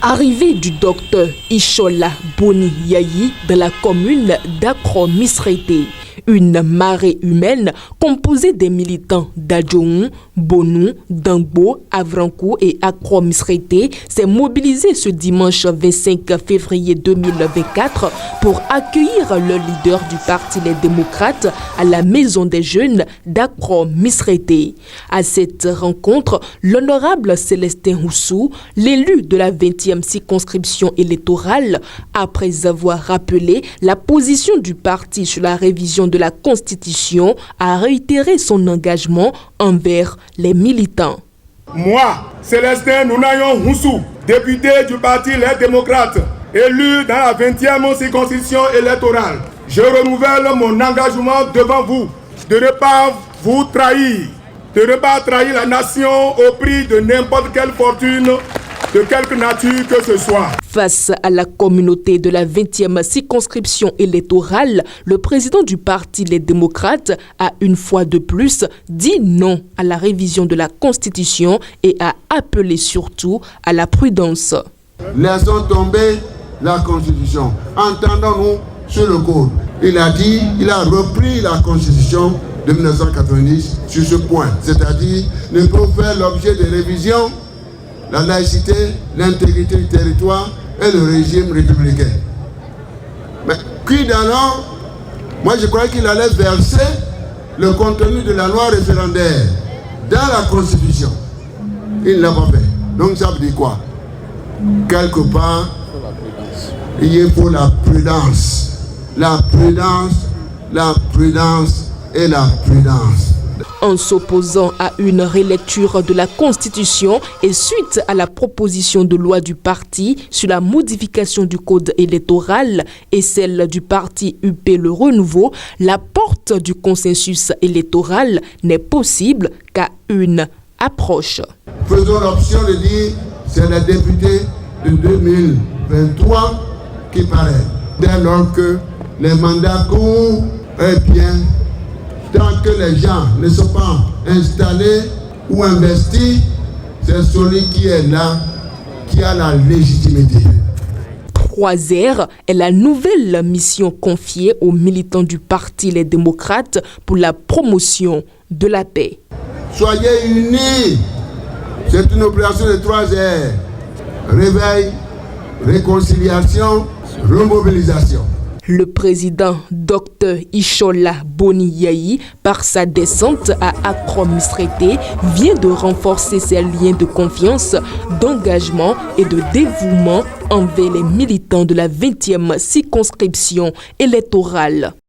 Arrivée du docteur Ishola Boni Yayi dans la commune d'Akro-Misrété. Une marée humaine composée des militants d'Adjoun, Bonou, Dangbo, Avrankou et Akro-Misrété s'est mobilisée ce dimanche 25 février 2024 pour accueillir le leader du parti Les Démocrates à la Maison des Jeunes d'Akro-Misrété. À cette rencontre, l'honorable Célestin Houssou, l'élu de la 20e circonscription électorale, après avoir rappelé la position du parti sur la révision de la Constitution, a réitéré son engagement envers les militants. Moi, Célestin Nounayon Houssou, député du parti Les Démocrates, élu dans la 20e circonscription électorale, je renouvelle mon engagement devant vous de ne pas vous trahir, de ne pas trahir la nation au prix de n'importe quelle fortune, de quelque nature que ce soit. Face à la communauté de la 20e circonscription électorale, le président du parti Les Démocrates a une fois de plus dit non à la révision de la Constitution et a appelé surtout à la prudence. Laissons tomber la Constitution. Entendons-nous sur le code. Il a repris la Constitution de 1990 sur ce point, c'est-à-dire ne peut faire l'objet de révision la laïcité, l'intégrité du territoire et le régime républicain. Mais quid alors? Moi je croyais qu'il allait verser le contenu de la loi référendaire dans la Constitution. Il ne l'a pas fait. Donc ça veut dire quoi? Quelque part, il faut la prudence. La prudence, la prudence et la prudence. En s'opposant à une relecture de la Constitution et suite à la proposition de loi du parti sur la modification du code électoral et celle du parti UP Le Renouveau, la porte du consensus électoral n'est possible qu'à une approche. Faisons l'option de dire c'est les députés de 2023 qui paraissent. Dès lors que les mandats courent, eh bien, tant que les gens ne sont pas installés ou investis, c'est celui qui est là qui a la légitimité. Croisière est la nouvelle mission confiée aux militants du parti Les Démocrates pour la promotion de la paix. Soyez unis. C'est une opération de 3 R. Réveil, réconciliation, remobilisation. Le président Dr Ishola Boni Yayi, par sa descente à Akro-Misrété, vient de renforcer ses liens de confiance, d'engagement et de dévouement envers les militants de la 20e circonscription électorale.